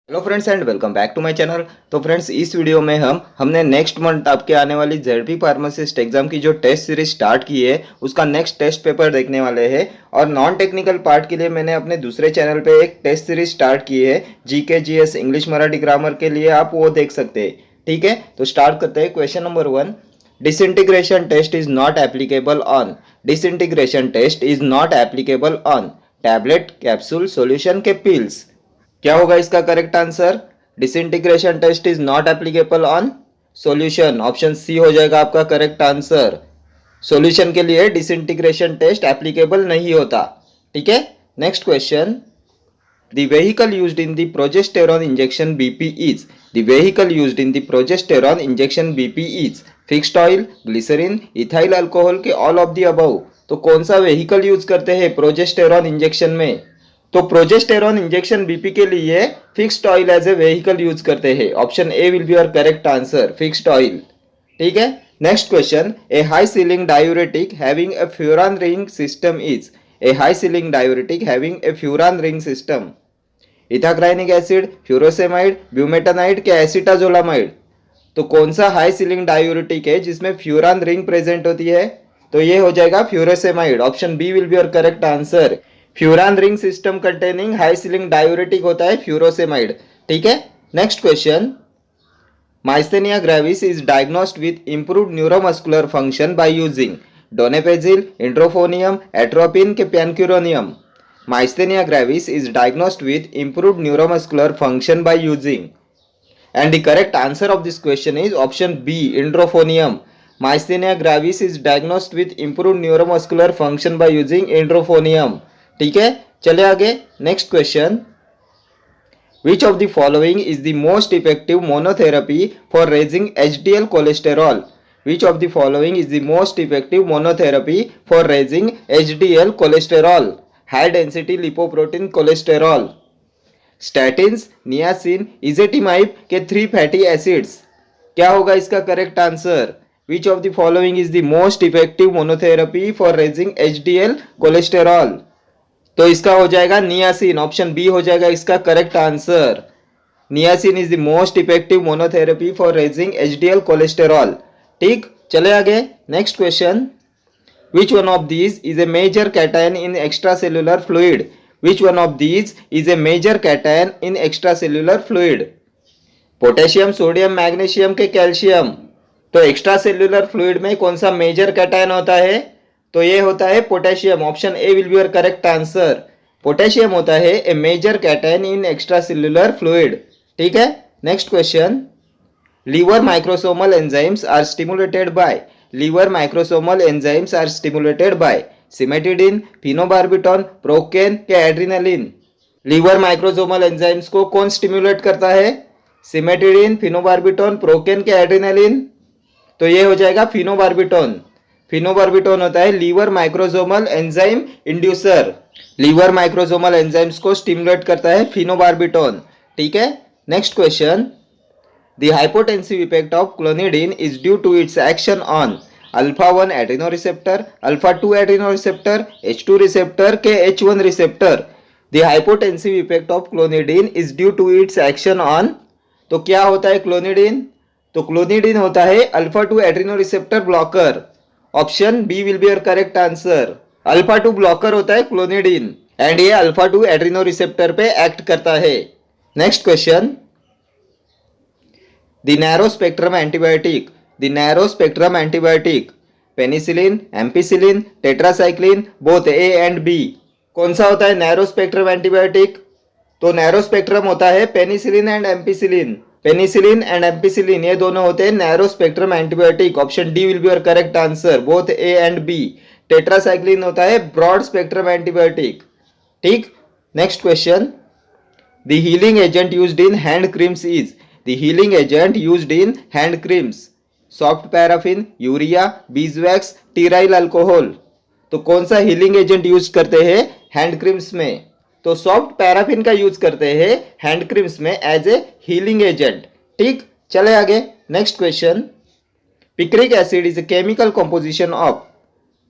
Hello friends and welcome back to my channel. तो friends इस video में हमने नेक्स्ट मंथ आपके आने वाली जेडपी फार्मासिस्ट एग्जाम की जो टेस्ट सीरीज स्टार्ट की है उसका नेक्स्ट टेस्ट पेपर देखने वाले हैं। और नॉन टेक्निकल पार्ट के लिए मैंने अपने दूसरे चैनल पे एक टेस्ट सीरीज स्टार्ट की है GK GS English Marathi grammar के लिए, आप वो देख सकते हैं। ठीक है, तो स्टार्ट करते हैं। Question number 1, disintegration test is not applicable on. Disintegration test is not applicable on tablet, capsule, solution के पिल्स। क्या होगा इसका correct answer? Disintegration test is not applicable on solution. Option C हो जाएगा आपका करेक्ट आंसर। सॉल्यूशन के लिए disintegration test applicable नहीं होता। ठीक है, next question. The vehicle used in the progesterone injection BP is. The vehicle used in the progesterone injection BP is fixed oil, glycerine, ethyl alcohol के all of the above. तो कौन सा vehicle use करते हैं progesterone injection में? तो progesterone injection BP के लिए fixed oil as a vehicle use करते हैं। Option A will be your correct answer, fixed oil. ठीक है, next question. A high ceiling diuretic having a furan ring system is. A high ceiling diuretic having a furan ring system. Ethacrynic acid, furosemide, bumetanide के acetazolamide. तो कौन सा high ceiling diuretic है जिसमें furan ring present होती है? तो ये हो जाएगा furosemide. Option B will be your correct answer. Furan ring system containing high ceiling diuretic होता है फ्यूरोसेमाइड। ठीक है, next question. Myasthenia gravis is diagnosed with improved neuromuscular function by using donepezil, edrophonium, atropine के pancuronium. Myasthenia gravis is diagnosed with improved neuromuscular function by using, and the correct answer of this question is option B, इंट्रोफोनियम। Myasthenia gravis is diagnosed with improved neuromuscular function by using edrophonium. ठीक है, चले आगे। Next question. Which of the following is the most effective monotherapy for raising HDL cholesterol? Which of the following is the most effective monotherapy for raising HDL cholesterol, high density lipoprotein cholesterol? Statins, niacin, ezetimibe के 3 fatty acids. क्या होगा इसका correct answer? Which of the following is the most effective monotherapy for raising HDL cholesterol? तो इसका हो जाएगा niacin. Option B हो जाएगा इसका correct answer. Niacin is the most effective monotherapy for raising HDL cholesterol. ठीक, चले आगे। Next question. Which one of these is a major cation in extracellular fluid? Which one of these is a major cation in extracellular fluid? Potassium, sodium, magnesium के calcium. तो extra cellular fluid में कौन सा major cation होता है? तो ये होता है potassium. Option A will be your correct answer. Potassium होता है a major cation in extra cellular fluid. ठीक है, next question. Liver microsomal enzymes are stimulated by. Liver microsomal enzymes are stimulated by cimetidine, phenobarbitone, procaine के adrenaline. Liver microsomal enzymes को कौन stimulate करता है? Cimetidine, phenobarbitone, procaine के adrenaline. तो ये हो जाएगा फिनोबार्बिटॉन। फिनोबार्बिटॉन होता है liver microsomal enzyme inducer. Liver microsomal enzymes को स्टिमुलेट करता है फिनोबार्बिटॉन। ठीक है, next question. The hypotensive effect of clonidine is due to its action on alpha 1 adrenoreceptor, alpha 2 adrenoreceptor, H2 receptor के H1 receptor. The hypotensive effect of clonidine is due to its action on. तो क्या होता है clonidine? तो clonidine होता है alpha 2 adrenoreceptor blocker. Option B will be your correct answer. Alpha 2 blocker होता है क्लोनिडिन एंड ये अल्फा 2 एड्रेनोरिसेप्टर पे एक्ट करता है। Next question. The narrow spectrum antibiotic. The narrow spectrum antibiotic penicillin, ampicillin, tetracycline, both A and B. कौन सा होता है नैरो स्पेक्ट्रम एंटीबायोटिक? तो नैरो स्पेक्ट्रम होता है penicillin and ampicillin. Penicillin and ampicillin ये दोनों होते हैं narrow spectrum antibiotic. Option D will be your correct answer, both A and B. Tetracycline होता है ब्रॉड स्पेक्ट्रम एंटीबायोटिक। ठीक, next question. The healing agent used in hand creams is. The healing agent used in hand creams soft paraffin, urea, beeswax, stearyl alcohol. तो कौन सा healing agent use करते हैं hand creams में? तो soft paraffin का use करते हैं हैंड क्रीम्स में एज ए हीलिंग एजेंट। ठीक, चले आगे। Next question. Picric acid is a chemical composition of.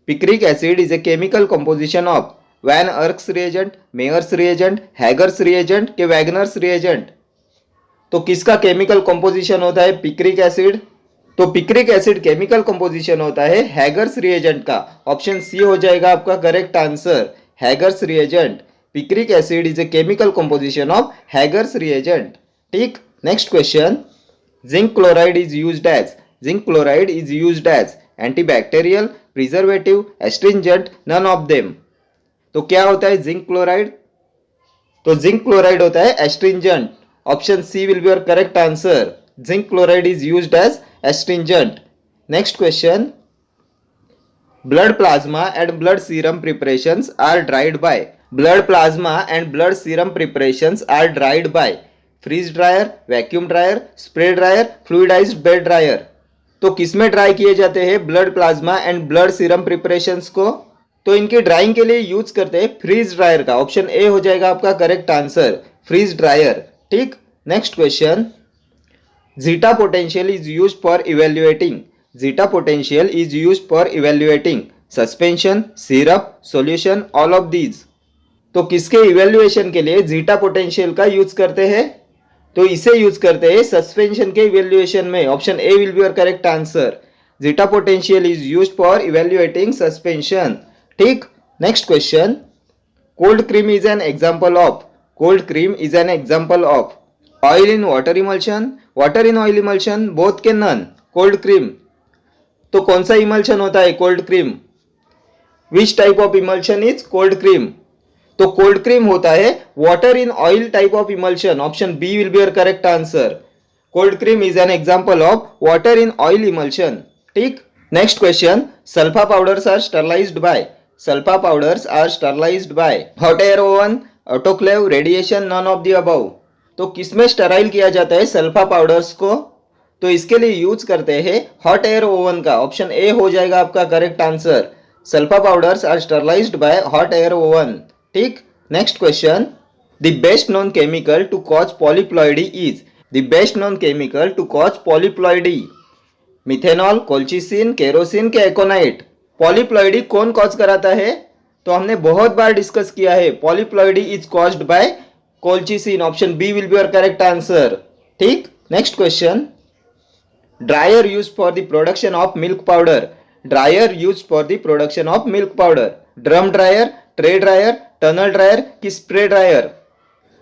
Picric acid is a chemical composition of van Urk's reagent, Mayer's reagent, Hager's reagent के Wagner's reagent. तो किसका chemical composition होता है picric acid? तो picric acid chemical composition होता है हैगर्स reagent का। Option C हो जाएगा आपका correct answer, Hager's reagent. Picric acid is a chemical composition of Hager's reagent. ठीक, next question, zinc chloride is used as, zinc chloride is used as antibacterial, preservative, astringent, none of them. तो क्या होता है zinc chloride? तो zinc chloride होता है astringent. Option C will be your correct answer, zinc chloride is used as astringent. Next question, blood plasma and blood serum preparations are dried by, blood plasma and blood serum preparations are dried by freeze dryer, vacuum dryer, spray dryer, fluidized bed dryer. तो किसमें dry किए जाते हैं blood plasma and blood serum preparations को? तो इनकी drawing के लिए यूज करते हैं फ्रीज ड्रायर का। ऑप्शन ए हो जाएगा आपका करेक्ट आंसर, फ्रीज ड्रायर। ठीक, next question, zeta potential is used for evaluating, zeta potential is used for evaluating suspension, syrup, solution, all of these. तो किसके इवेल्युएशन के लिए जीटा पोटेंशियल का यूज करते हैं? तो इसे यूज करते हैं सस्पेंशन के इवेल्युएशन में। Option A will be your correct answer, zeta potential is used for evaluating suspension. ठीक, next question, cold cream is an example of, cold cream is an example of oil in water emulsion, water in oil emulsion, both के none, cold cream. तो कौन सा emulsion होता है cold cream? Which type of emulsion is cold cream? तो cold cream होता है water in oil type of emulsion. Option B will be your correct answer, cold cream is an example of water in oil emulsion. ठीक, next question, sulpha powders are sterilised by, sulpha powders are sterilised by hot air oven, autoclave, radiation, none of the above. तो किसमें स्टराइल किया जाता है sulpha powders को? तो इसके लिए यूज करते हैं हॉट एयर ओवन का। ऑप्शन ए हो जाएगा आपका correct answer, sulpha powders are sterilised by hot air oven. ठीक, next question, the best known chemical to cause polyploidy is, the best known chemical to cause polyploidy, methanol, colchicine, kerosene के aconite. Polyploidy कौन cause कराता है? तो हमने बहुत बार discuss किया है, polyploidy is caused by colchicine. Option B will be your correct answer. ठीक, next question, dryer used for the production of milk powder, dryer used for the production of milk powder, drum dryer, tray dryer, tunnel dryer कि spray dryer.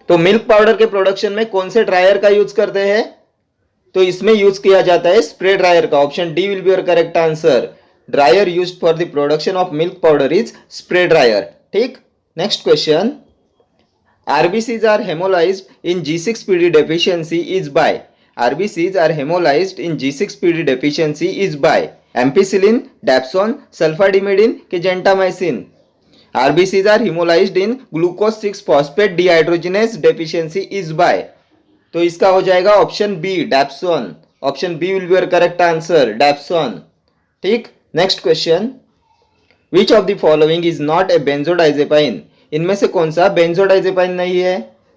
तो milk powder के production में कौन से dryer का use करते हैं? तो इसमें यूज किया जाता है स्प्रे ड्रायर का। Option D will be your correct answer, dryer used for the production of milk powder is spray dryer. ठीक, next question, RBCs are hemolyzed in G6PD deficiency is by, RBCs are hemolyzed in G6PD deficiency is by ampicillin, dapsone, sulfadimidine कि gentamicin। RBCs are hemolyzed in glucose 6-phosphate dehydrogenase deficiency is by, तो इसका हो जाएगा option B dapsone। Option B will be your correct answer, dapsone। ठीक, next question, which of the following is not a benzodiazepine, इनमें से कौन सा benzodiazepine नहीं है?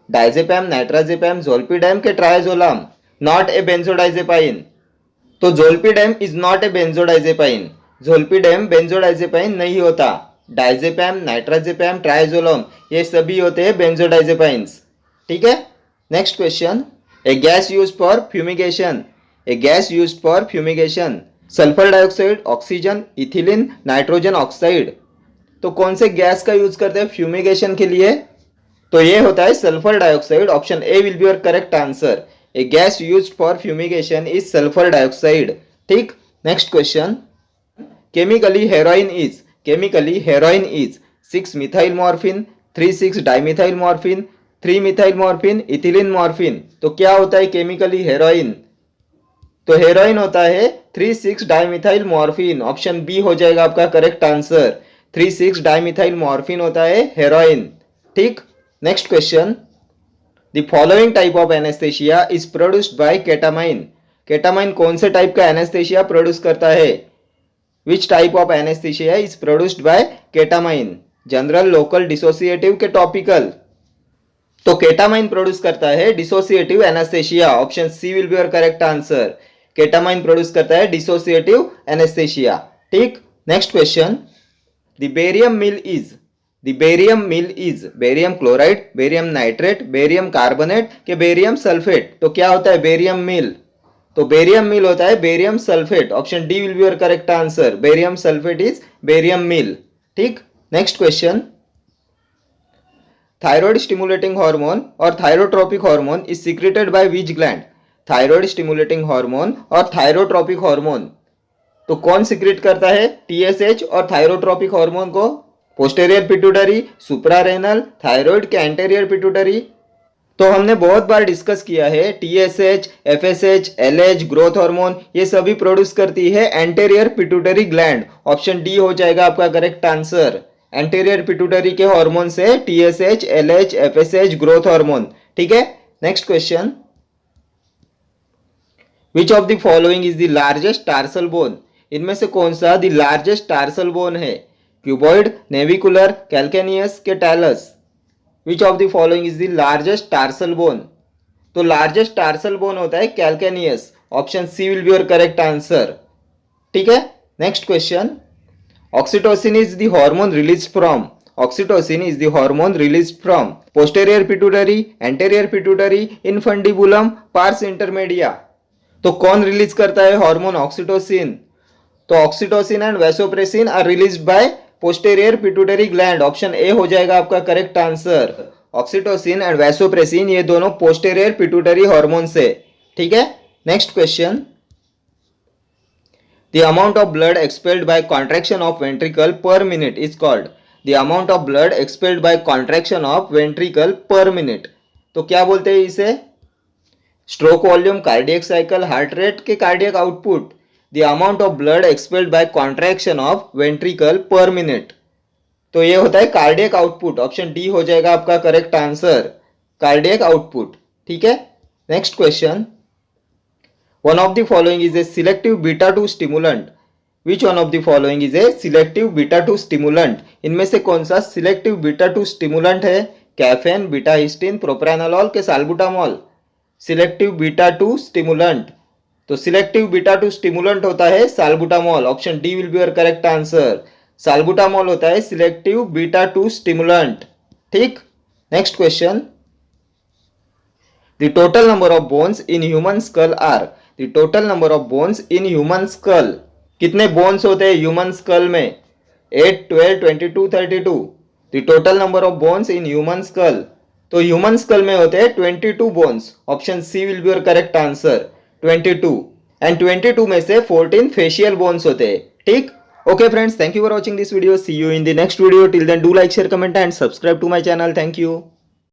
डाइजेपैम, नाइट्राजेपैम, जोल्पीडैम के ट्राइजोलाम, नॉट ए बेंजोडाइजेपाइन। तो zolpidem is not a benzodiazepine, zolpidem benzodiazepine नहीं होता। डाइजेपैम, नाइट्राजेपैम, ट्राइजोलाम ये सभी होते हैं बेंजोडाइजेपाइन्स। ठीक है, next question, A gas used for fumigation, A gas used for fumigation, sulphur dioxide, oxygen, ethylene, nitrogen oxide. तो कौन से गैस का यूज करते हैं फ्यूमिगेशन के लिए? तो ये होता है sulphur dioxide. Option A will be your correct answer, a gas used for fumigation is sulphur dioxide. ठीक, next question, chemically heroin is, chemically heroin is 6 methyl morphine, 3,6 dimethyl morphine, 3 methyl morphine, ethylene morphine. तो क्या होता है chemically heroin? तो heroin होता है 3,6 dimethyl morphine. Option B हो जाएगा आपका करेक्ट आंसर, 3,6 डाइमिथाइल मॉर्फिन होता है हेरोइन। ठीक, next question, the following type of anaesthesia is produced by ketamine, ketamine कौन से टाइप का एनेस्थेशिया प्रोड्यूस करता है? Which type of anaesthesia is produced by ketamine, general, local, dissociative के topical? तो केटामाइन प्रोड्यूस करता है dissociative anaesthesia. Option C will be your correct answer, ketamine produce करता है डिसोसिएटिव एनेस्थेशिया। ठीक, next question, the barium meal is, the barium meal is barium chloride, barium nitrate, barium carbonate के barium sulphate. तो क्या होता है barium मिल? तो barium meal होता है barium sulphate. Option D will be your correct answer. Barium sulphate is barium meal. ठीक, next question. Thyroid stimulating hormone और thyrotropic hormone is secreted by which gland? Thyroid stimulating hormone और thyrotropic hormone तो कौन secrete करता है TSH और thyrotropic hormone को? Posterior pituitary, suprarenal, thyroid के एंटेरियर पिट्यूटरी। तो हमने बहुत बार डिस्कस किया है TSH, FSH, LH, growth hormone ये सभी प्रोड्यूस करती है anterior pituitary gland. Option D हो जाएगा आपका करेक्ट आंसर। एंटेरियर पिट्यूटरी के हार्मोन से TSH, LH, FSH, growth hormone. ठीक है, next question. Which of the following is the largest tarsal bone? इनमें से कौन सा द लार्जेस्ट टार्सल बोन है? क्यूबॉइड, नेविकुलर, कैल्केनियस के talus? Which of the following is the largest tarsal bone? तो largest tarsal bone होता है calcaneus. Option C will be your correct answer. ठीक है, next question. Oxytocin is the hormone release from? Oxytocin is the hormone release from posterior pituitary, anterior pituitary, infundibulum, pars intermedia. तो कौन release करता है hormone oxytocin? तो oxytocin and vasopressin are released by posterior pituitary gland. Option A हो जाएगा आपका correct answer. Oxytocin and vasopressin ये दोनों पोस्टेरियर पिट्यूटरी हार्मोन से। ठीक है, next question. The amount of blood expelled by contraction of ventricle per minute is called? The amount of blood expelled by contraction of ventricle per minute तो क्या बोलते हैं इसे? Stroke volume, cardiac cycle, heart rate के cardiac output? The amount of blood expelled by contraction of ventricle per minute तो ये होता है कार्डियक आउटपुट। ऑप्शन डी हो जाएगा आपका करेक्ट आंसर, कार्डियक आउटपुट। ठीक है, next question. One of the following is a selective beta 2 stimulant? Which one of the following is a selective beta 2 stimulant? इनमें से कौन सा सिलेक्टिव बीटा 2 स्टिमुलेंट है? कैफेन, बीटा हिस्टीन, प्रोप्रानोलॉल के salbutamol? Selective beta 2 stimulant तो selective beta 2 stimulant होता है salbutamol. Option D will be your correct answer. Salbutamol होता है सिलेक्टिव बीटा 2 स्टिमुलेंट। ठीक, next question. The total number of bones in human skull are? The total number of bones in human skull कितने bones होते हैं human skull में? 8, 12, 22, 32। The total number of bones in human skull तो human skull में होते हैं 22 bones. Option C will be your correct answer, 22। And 22 में से 14 फेशियल बोन्स होते हैं। ठीक, okay friends, thank you for watching this video. See you in the next video. Till then do like, share, comment and subscribe to my channel. Thank you.